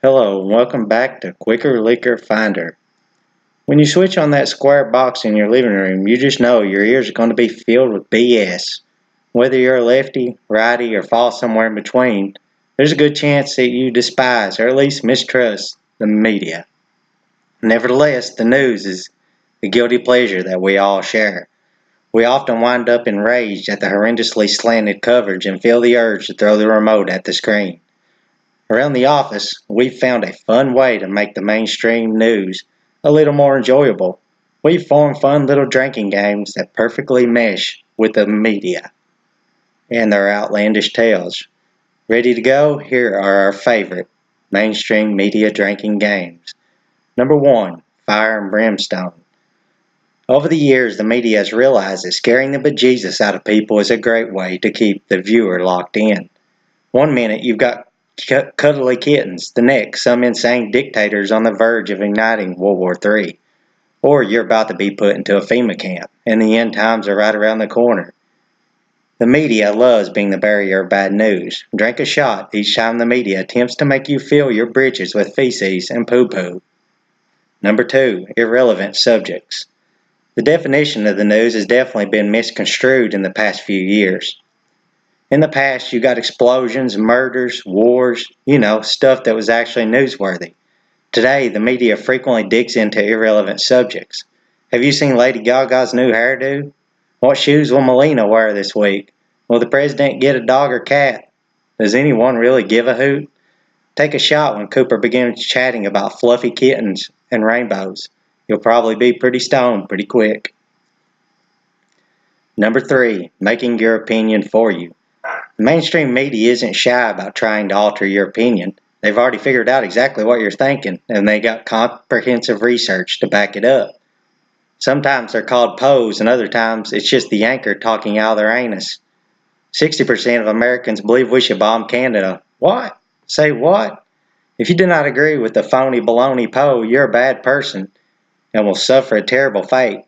Hello, and welcome back to Quicker Liquor Finder. When you switch on that square box in your living room, you just know your ears are going to be filled with BS. Whether you're a lefty, righty, or fall somewhere in between, there's a good chance that you despise or at least mistrust the media. Nevertheless, the news is the guilty pleasure that we all share. We often wind up enraged at the horrendously slanted coverage and feel the urge to throw the remote at the screen. Around the office, we've found a fun way to make the mainstream news a little more enjoyable. We've formed fun little drinking games that perfectly mesh with the media and their outlandish tales. Ready to go? Here are our favorite mainstream media drinking games. Number 1, Fire and Brimstone. Over the years, the media has realized that scaring the bejesus out of people is a great way to keep the viewer locked in. One minute you've got cuddly kittens, the next some insane dictators on the verge of igniting World War III. Or you're about to be put into a FEMA camp, and the end times are right around the corner. The media loves being the bearer of bad news. Drink a shot each time the media attempts to make you fill your britches with feces and poo-poo. Number 2, irrelevant subjects. The definition of the news has definitely been misconstrued in the past few years. In the past, you got explosions, murders, wars, stuff that was actually newsworthy. Today, the media frequently digs into irrelevant subjects. Have you seen Lady Gaga's new hairdo? What shoes will Melina wear this week? Will the president get a dog or cat? Does anyone really give a hoot? Take a shot when Cooper begins chatting about fluffy kittens and rainbows. You'll probably be pretty stoned pretty quick. Number 3, making your opinion for you. The mainstream media isn't shy about trying to alter your opinion. They've already figured out exactly what you're thinking, and they got comprehensive research to back it up. Sometimes they're called pose, and other times it's just the anchor talking out of their anus. 60% of Americans believe we should bomb Canada. What? Say what? If you do not agree with the phony baloney Poe, you're a bad person and will suffer a terrible fate.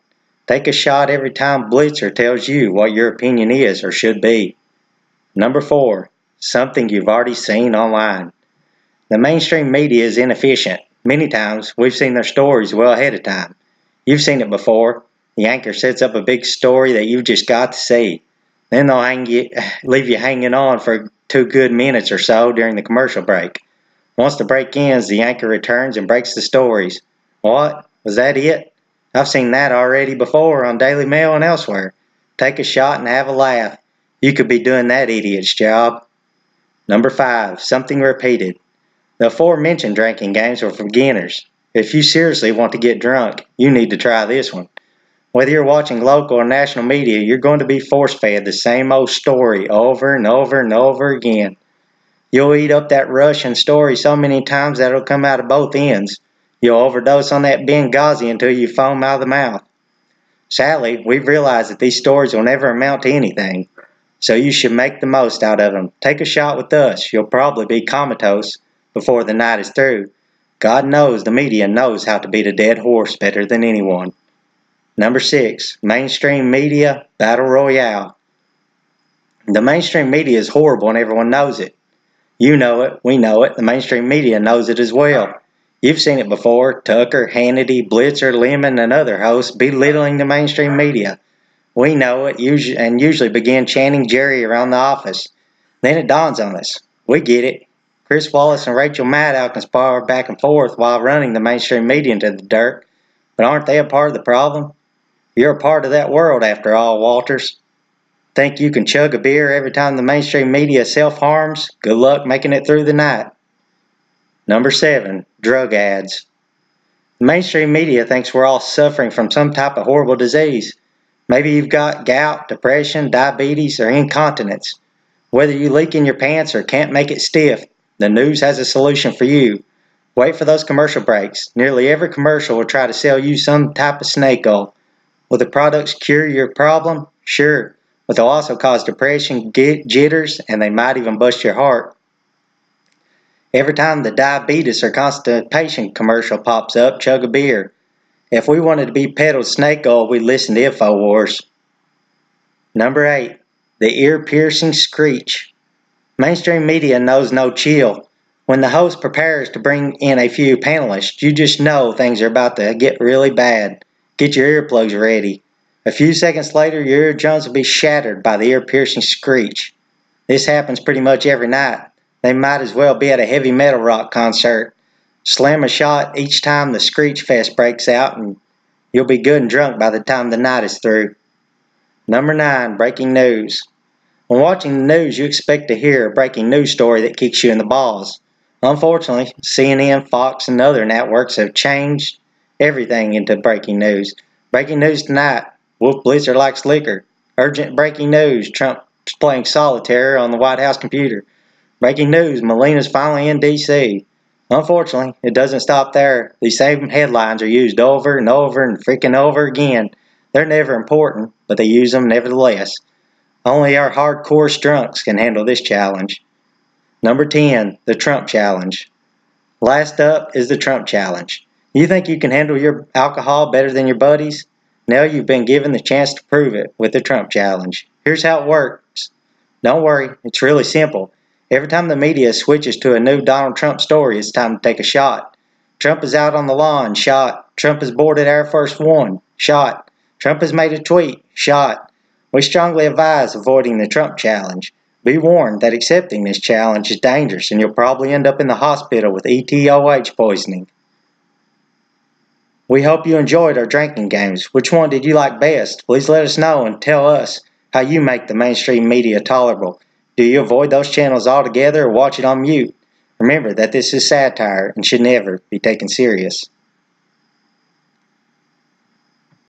Take a shot every time Blitzer tells you what your opinion is or should be. Number 4, something you've already seen online. The mainstream media is inefficient. Many times, we've seen their stories well ahead of time. You've seen it before. The anchor sets up a big story that you've just got to see. Then they'll leave you hanging on for 2 good minutes or so during the commercial break. Once the break ends, the anchor returns and breaks the stories. What? Was that it? I've seen that already before on Daily Mail and elsewhere. Take a shot and have a laugh. You could be doing that idiot's job. Number 5, something repeated. The aforementioned drinking games are for beginners. If you seriously want to get drunk, you need to try this one. Whether you're watching local or national media, you're going to be force-fed the same old story over and over and over again. You'll eat up that Russian story so many times that it'll come out of both ends. You'll overdose on that Benghazi until you foam out of the mouth. Sadly, we've realized that these stories will never amount to anything. So you should make the most out of them. Take a shot with us. You'll probably be comatose before the night is through. God knows the media knows how to beat a dead horse better than anyone. Number 6, mainstream media battle royale. The mainstream media is horrible and everyone knows it. You know it, we know it, the mainstream media knows it as well. You've seen it before, Tucker, Hannity, Blitzer, Lemon, and other hosts belittling the mainstream media. We know it and usually begin chanting Jerry around the office. Then it dawns on us. We get it. Chris Wallace and Rachel Maddow can spar back and forth while running the mainstream media into the dirt, but aren't they a part of the problem? You're a part of that world after all, Walters. Think you can chug a beer every time the mainstream media self-harms? Good luck making it through the night. Number 7, drug ads. The mainstream media thinks we're all suffering from some type of horrible disease. Maybe you've got gout, depression, diabetes, or incontinence. Whether you leak in your pants or can't make it stiff, the news has a solution for you. Wait for those commercial breaks. Nearly every commercial will try to sell you some type of snake oil. Will the products cure your problem? Sure, but they'll also cause depression, jitters, and they might even bust your heart. Every time the diabetes or constipation commercial pops up, chug a beer. If we wanted to be peddled snake oil, we'd listen to InfoWars. Number 8, the ear-piercing screech. Mainstream media knows no chill. When the host prepares to bring in a few panelists, you just know things are about to get really bad. Get your earplugs ready. A few seconds later, your eardrums will be shattered by the ear-piercing screech. This happens pretty much every night. They might as well be at a heavy metal rock concert. Slam a shot each time the screech fest breaks out, and you'll be good and drunk by the time the night is through. Number 9, breaking news. When watching the news, you expect to hear a breaking news story that kicks you in the balls. Unfortunately, CNN, Fox, and other networks have changed everything into breaking news. Breaking news tonight, Wolf Blitzer likes liquor. Urgent breaking news, Trump's playing solitaire on the White House computer. Breaking news, Melina's finally in D.C. Unfortunately, it doesn't stop there. These same headlines are used over and over and freaking over again. They're never important, but they use them nevertheless. Only our hardcore drunks can handle this challenge. Number 10, the Trump Challenge. Last up is the Trump Challenge. You think you can handle your alcohol better than your buddies? Now you've been given the chance to prove it with the Trump Challenge. Here's how it works. Don't worry, it's really simple. Every time the media switches to a new Donald Trump story, it's time to take a shot. Trump is out on the lawn, shot. Trump is boarded Air Force One, shot. Trump has made a tweet, shot. We strongly advise avoiding the Trump Challenge. Be warned that accepting this challenge is dangerous and you'll probably end up in the hospital with ETOH poisoning. We hope you enjoyed our drinking games. Which one did you like best? Please let us know and tell us how you make the mainstream media tolerable. Do you avoid those channels altogether or watch it on mute? Remember that this is satire and should never be taken serious.